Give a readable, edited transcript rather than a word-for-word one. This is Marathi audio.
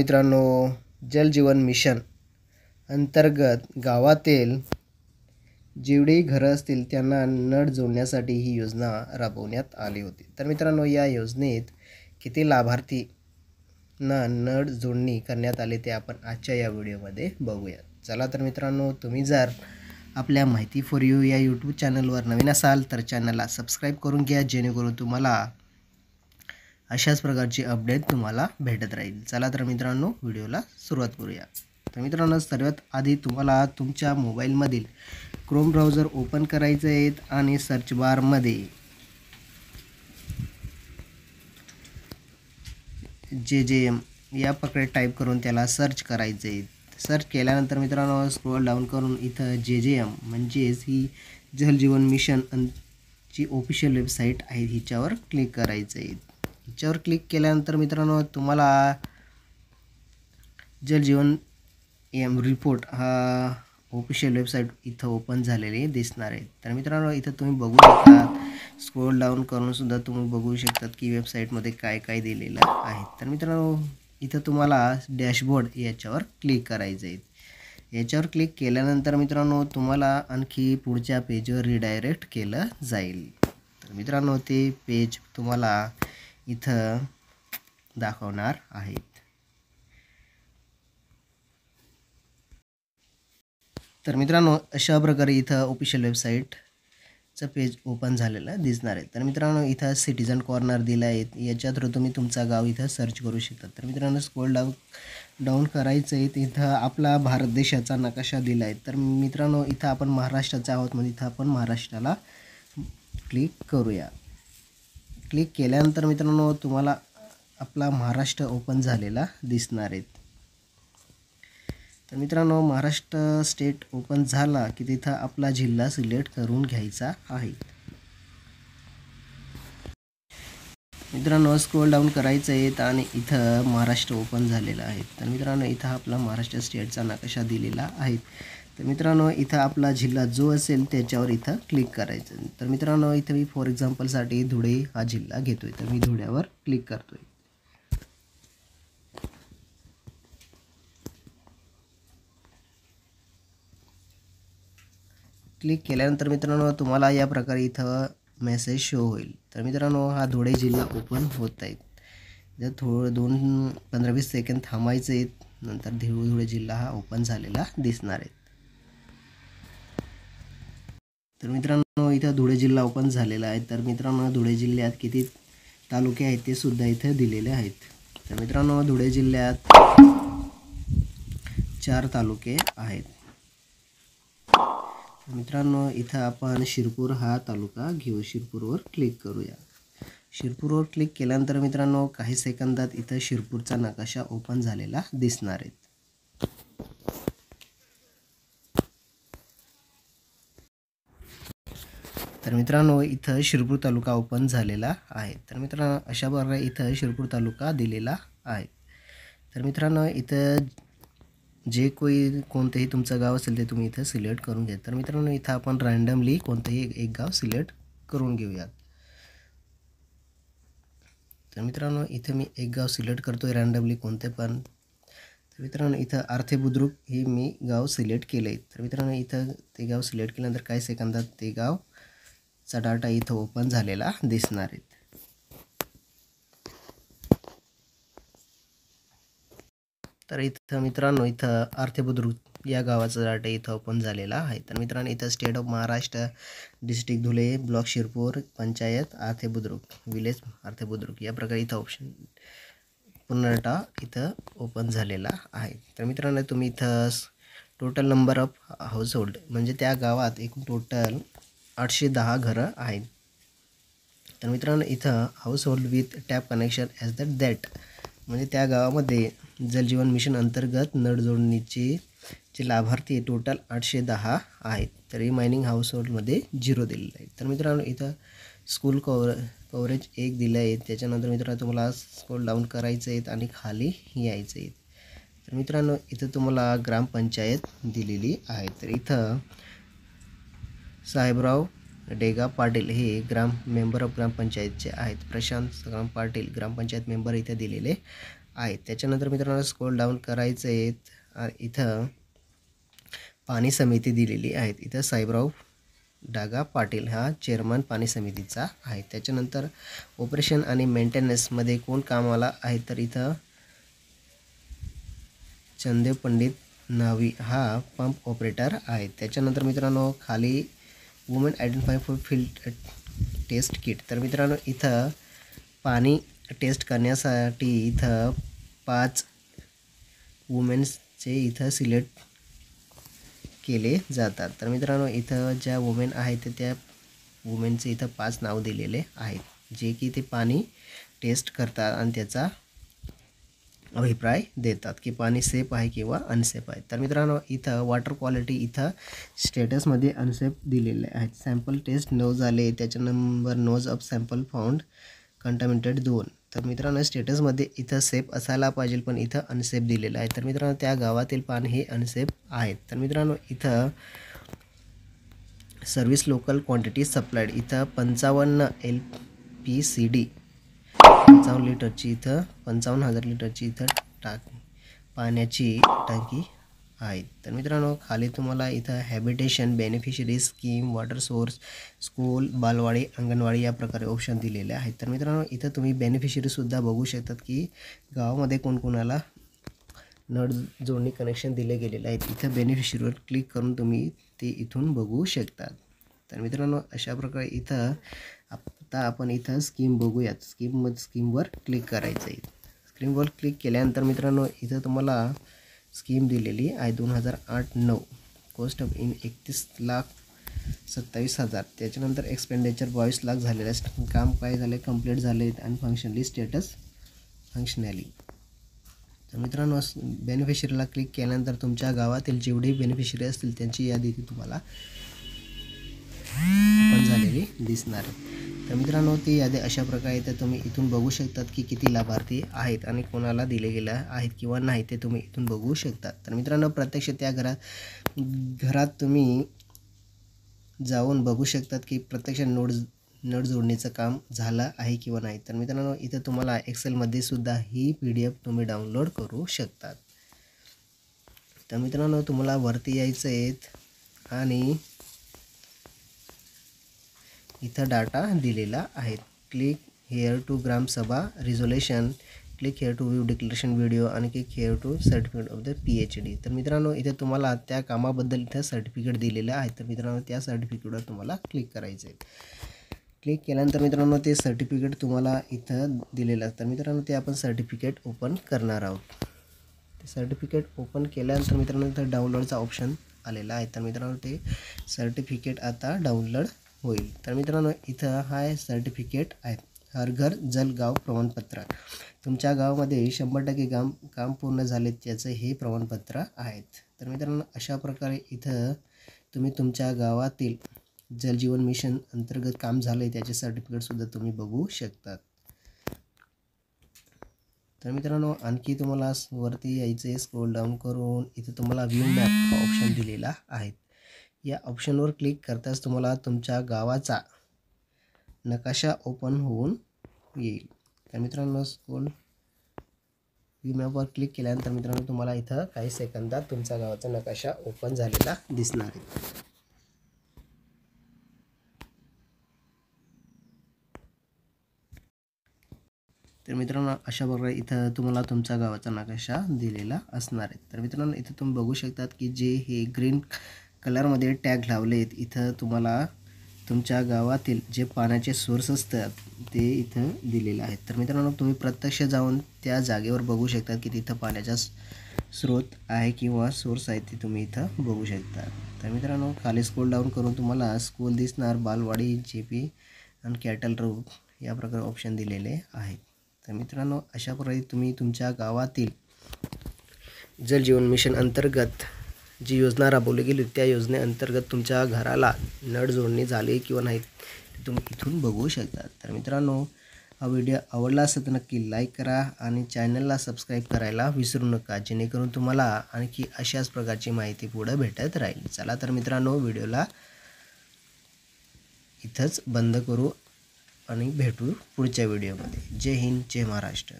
मित्रांनो, जल जीवन मिशन अंतर्गत गावातील जेवढी घरं असतील त्यांना नळ जोडण्यासाठी ही योजना राबवण्यात आली होती। तर मित्रांनो, या योजनेत किती लाभार्थींना नळ जोडणी करण्यात आली ते आपण आजच्या या व्हिडिओमध्ये बघूया। चला तर मित्रांनो, तुम्ही जर आपल्या माहिती फॉर यू या यूट्यूब चॅनलवर नवीन असाल तर चॅनलला सबस्क्राईब करून घ्या, जेणेकरून तुम्हाला अशाच प्रकारची अपडेट तुम्हाला भेटत राहील। चला तर मित्रांनो, व्हिडिओला सुरुवात करूया। तर मित्रांनो, सर्वात आधी तुम्हाला तुमच्या मोबाईलमधील क्रोम ब्राउझर ओपन करायचं आहे आणि सर्च बारमध्ये JJM या प्रकारे टाईप करून त्याला सर्च करायचं आहे। सर्च केल्यानंतर मित्रांनो, स्क्रोल डाऊन करून इथं JJM म्हणजेच ही जल जीवन मिशन ची ऑफिशियल वेबसाईट आहे, हिच्यावर क्लिक करायचं आहे। हिच्यावर क्लिक केल्यानंतर मित्रांनो, तुम्हाला जल जीवन रिपोर्ट हा ऑफिशियल वेबसाईट इथं ओपन झालेली दिसणार आहे। तर मित्रांनो, इथं तुम्ही बघू शकता, स्क्रोल डाऊन करून सुद्धा तुम्ही बघू शकतात की वेबसाईटमध्ये काय काय दिलेलं आहे। तर मित्रांनो, इथं तुम्हाला डॅशबोर्ड याच्यावर क्लिक करायचं आहे। याच्यावर क्लिक केल्यानंतर मित्रांनो, तुम्हाला आणखी पुढच्या पेजवर रिडायरेक्ट केलं जाईल। तर मित्रांनो, ते पेज तुम्हाला इथं दाखवणार आहेत। तर मित्रांनो, अशा प्रकारे इथं ऑफिशियल वेबसाईटचं पेज ओपन झालेलं दिसणार आहे। तर मित्रांनो, इथं सिटीजन कॉर्नर दिलं आहे, याच्या थ्रू तुम्ही तुमचा गाव इथं सर्च करू शकता। तर मित्रांनो, स्क्रोल डाऊन करायचं आहे, इथं आपला भारत देशाचा नकाशा दिला आहे। तर मित्रांनो, इथं आपण महाराष्ट्राचा आहोत, म्हणजे इथं आपण महाराष्ट्राला क्लिक करूया। क्लिक केल्यानंतर मित्रांनो, तुम्हाला आपला महाराष्ट्र ओपन झालेला दिसणार आहे। तर मित्रांनो, महाराष्ट्र स्टेट ओपन झाला की तिथं आपला जिल्हा सिलेक्ट करून घ्यायचा आहे। मित्रांनो, स्क्रोल डाऊन करायचं आहे आणि इथं महाराष्ट्र ओपन झालेला आहे। तर मित्रांनो, इथं आपला महाराष्ट्र स्टेटचा नकाशा दिलेला आहे। तर मित्रांनो, इथं आपला जिल्हा जो असेल त्याच्यावर इथं क्लिक करायचं। तर मित्रांनो, इथं मी फॉर एक्झाम्पलसाठी धुळे हा जिल्हा घेतोय, तर मी धुळ्यावर क्लिक करतोय। क्लिक केल्यानंतर मित्रांनो, तुम्हाला या प्रकारे इथं मेसेज शो होईल। तर मित्रांनो, हा धुळे जिल्हा ओपन होत आहे। जर थोडं 15-20 सेकंद थांबायचं आहे, नंतर धुळे जिल्हा हा ओपन झालेला दिसणार आहे। तर मित्रांनो, इथं धुळे जिल्हा ओपन झालेला आहे। तर मित्रांनो, धुळे जिल्ह्यात किती तालुके आहेत ते सुद्धा इथं दिलेले आहेत। तर मित्रांनो, धुळे जिल्ह्यात 4 तालुके आहेत। मित्रांनो, इथं आपण शिरपूर हा तालुका घेऊ, शिरपूरवर क्लिक करूया। शिरपूरवर क्लिक केल्यानंतर मित्रांनो, काही सेकंदात इथं शिरपूरचा नकाशा ओपन झालेला दिसणार आहे। तर मित्रांनो, इथं शिरपूर तालुका ओपन झालेला आहे। तर मित्रांनो, अशा प्रकारे इथं शिरपूर तालुका दिलेला आहे। तर मित्रांनो, इथं जे कोणतेही तुमचं गाव असेल ते तुम्ही इथं सिलेक्ट करून घ्या। तर मित्रांनो, इथं आपण रँडमली कोणतंही एक गाव सिलेक्ट करून घेऊयात। तर मित्रांनो, इथं मी एक गाव सिलेक्ट करतोय रँडमली कोणते पण। तर मित्रांनो, इथं आर्थे बुद्रुक हे मी गाव सिलेक्ट केले। तर मित्रांनो, इथं ते गाव सिलेक्ट केल्यानंतर काही सेकंदात ते गावचा डाटा इथं ओपन झालेला दिसणार आहे। तर इथं मित्रांनो, इथं आर्थे बुद्रुक या गावाचा डाटा इथं ओपन झालेला आहे। तर मित्रांनो, इथं state of Maharashtra, district Dhule, block Shirpur, panchayat Arthe Budruk, village Arthe Budruk या प्रकारे इथं ऑप्शन पूर्ण डाटा इथं ओपन झालेला आहे। तर मित्रांनो, तुम्ही इथं total number of house hold म्हणजे त्या गावात एकूण टोटल 810 घरं आहेत। तर मित्रांनो, इथं house hold with tap connection as that म्हणजे त्या गावामध्ये जल जीवन मिशन अंतर्गत नळ जोडणीचे जे लाभार्थी टोटल 810 आहेत। तर रिमाइनिंग हाऊस होल्डमध्ये 0 दिलेलं आहे। तर मित्रांनो, इथं स्कूल कव्हरेज 1 दिलं आहे। त्याच्यानंतर मित्रांनो, तुम्हाला स्क्रोल डाऊन करायचं आहे आणि खाली यायचं आहे। तर मित्रांनो, इथं तुम्हाला ग्रामपंचायत दिलेली आहे। तर इथं साहेबराव डेगा पाटील हे मेंबर ऑफ ग्रामपंचायतचे आहेत। प्रशांत पाटील ग्रामपंचायत मेंबर इथे दिलेले आहेत. त्याच्यानंतर मित्रांनो स्क्रोल डाऊन करायचं आहे. इथं पाणी समिती दिलेली आहेत. इथं साहेबराव डागा पाटील हा चेअरमन पाणी समितीचा आहे. त्याच्यानंतर ऑपरेशन आणि मेंटेनन्समध्ये कोण कामाला आहे तर इथं चंदेव पंडित नावी हा पंप ऑपरेटर आहे. त्याच्यानंतर मित्रांनो खाली women identify for field test kit. तर मित्रांनो इथं पाणी टेस्ट करण्यासाठी इथं 5 वुमेन्सचे इथं सिलेक्ट केले जातात. तर मित्रांनो इथं ज्या वुमेन आहेत त्या वुमेनचे इथं 5 नाव दिलेले आहेत जे की ते पाणी टेस्ट करतात आणि त्याचा अभिप्राय देतात की पाणी सेफ आहे किंवा अनसेफ आहे. तर मित्रांनो इथं वॉटर क्वालिटी इथं स्टेटसमध्ये अनसेफ दिलेले आहेत. सॅम्पल टेस्ट 9 झाले. त्याच्या number nos of sample found contaminated 2. तर मित्रांनो स्टेटसमध्ये इथं सेफ असायला पाहिजे पण इथं अनसेफ दिलेलं आहे. तर मित्रांनो त्या गावातील पाणी हे अनसेफ आहेत. तर मित्रांनो इथं सर्व्हिस लोकल क्वांटिटी सप्लाइड इथं 55 LPCD 55 लिटरची इथं 55,000 लिटरची इथं पाण्याची टाकी आहे. तर मित्रांनो खाली तुम्हाला इथं habitation beneficiary scheme water source school balwadi anganwadi या प्रकारे ऑप्शन दिलेले आहेत. तर मित्रांनो इथं तुम्ही बेनिफिशरीसुद्धा बघू शकतात की गावामध्ये कोणकोणाला नळ जोडणी कनेक्शन दिले गेलेले आहेत. इथं बेनिफिशरीवर क्लिक करून तुम्ही ते इथून बघू शकतात. तर मित्रांनो अशा प्रकारे इथं आता आपण इथं स्कीम बघूयात. स्कीमवर क्लिक करायचं आहे. स्कीमवर क्लिक केल्यानंतर मित्रांनो इथं तुम्हाला स्कीम दिलेली आहे 2008-9 कॉस्ट ऑफ इन 31,27,000. त्याच्यानंतर एक्सपेंडिचर 22 लाख झालेलं आहे. काम काय झालं कंप्लीट झाले आणि फंक्शनली स्टेटस फंक्शनॅली. तर मित्रांनो बेनिफिशरीला क्लिक केल्यानंतर तुमच्या गावातील जेवढे बेनिफिशरी असतील त्यांची यादी तुम्हाला ओपन झालेली दिसणार आहे. तर मित्रांनो ती यादी अशा प्रकारे तर तुम्ही इथून बघू शकतात की किती लाभार्थी आहेत आणि कोणाला दिले गेले आहेत किंवा नाही ते तुम्ही इथून बघू शकतात. तर मित्रांनो प्रत्यक्ष त्या घरात तुम्ही जाऊन बघू शकतात की प्रत्यक्ष नळ जोडणीचं काम झालं आहे किंवा नाही. तर मित्रांनो इथं तुम्हाला एक्सेलमध्ये सुद्धा ही PDF तुम्ही डाउनलोड करू शकतात. तर मित्रांनो तुम्हाला वरती यायचं आहे आणि इथं डाटा दिलेला आहे. Click here to gram sabha resolution, click here to view declaration video आणि click here to certificate of the PhD. तर मित्रांनो इथे तुम्हाला त्या कामाबद्दल इथं सर्टिफिकेट दिलेलं आहे. तर मित्रांनो त्या सर्टिफिकेटवर तुम्हाला क्लिक करायचं आहे. क्लिक केल्यानंतर मित्रांनो ते सर्टिफिकेट तुम्हाला इथं दिलेलं आहे. तर मित्रांनो ते आपण सर्टिफिकेट ओपन करणार आहोत. ते सर्टिफिकेट ओपन केल्यानंतर मित्रांनो इथं डाउनलोडचा ऑप्शन आलेला आहे. तर मित्रांनो ते सर्टिफिकेट आता डाउनलोड होईल. तर मित्रांनो इथं हा सर्टिफिकेट आहे हर घर जल गाव प्रमाणपत्र. तुमच्या गावामध्ये 100% काम पूर्ण झाले त्याचं हे प्रमाणपत्र आहेत. तर मित्रांनो अशा प्रकारे इथं तुम्ही तुमच्या गावातील जलजीवन मिशन अंतर्गत काम झालं आहे त्याचे सर्टिफिकेटसुद्धा तुम्ही बघू शकतात. तर मित्रांनो आणखी तुम्हाला वरती यायचं आहे. स्क्रोल डाऊन करून इथे तुम्हाला व्ह्यू मॅप हा ऑप्शन दिलेला आहे. या ऑप्शनवर क्लिक करताच तुम्हाला तुमच्या गावाचा नकाशा ओपन होऊन येईल. तर मित्रांनो स्क्रोल व्ह्यू मॅपवर क्लिक केल्यानंतर मित्रांनो तुम्हाला इथं काही सेकंदात तुमचा गावाचा नकाशा ओपन झालेला दिसणार आहे. तर मित्रांनो अशा प्रकारे इथं तुम्हाला तुमच्या गावाचा नकाशा दिलेला असणार आहे. तर मित्रांनो इथं तुम्ही बघू शकतात की जे हे ग्रीन कलरमध्ये टॅग लावले आहेत इथं तुम्हाला तुमच्या गावातील जे पाण्याचे सोर्स असतात ते इथं दिलेले आहेत. तर मित्रांनो तुम्ही प्रत्यक्ष जाऊन त्या जागेवर बघू शकता की तिथं पाण्याचा स्रोत आहे किंवा सोर्स आहे ते तुम्ही इथं बघू शकता. तर मित्रांनो खाली स्क्रोल डाऊन करून तुम्हाला स्कूल दिसणार, बालवाडी, JP आणि कॅटल रोड या प्रकारे ऑप्शन दिलेले आहेत. तर मित्रांनो अशा प्रकारे तुम्ही तुमच्या गावातील जलजीवन मिशन अंतर्गत जी योजना राबवली गेली त्या योजनेअंतर्गत तुमच्या घराला नळ जोडणी झाली किंवा नाही ते तुम्ही इथून बघू शकता. तर मित्रांनो हा व्हिडिओ आवडला असेल तर नक्की लाईक करा आणि चॅनलला सबस्क्राईब करायला विसरू नका जेणेकरून तुम्हाला आणखी अशाच प्रकारची माहिती पुढे भेटत राहील. चला तर मित्रांनो व्हिडिओला इथंच बंद करू आणि भेटू पुढच्या व्हिडिओमध्ये. जय हिंद, जय महाराष्ट्र.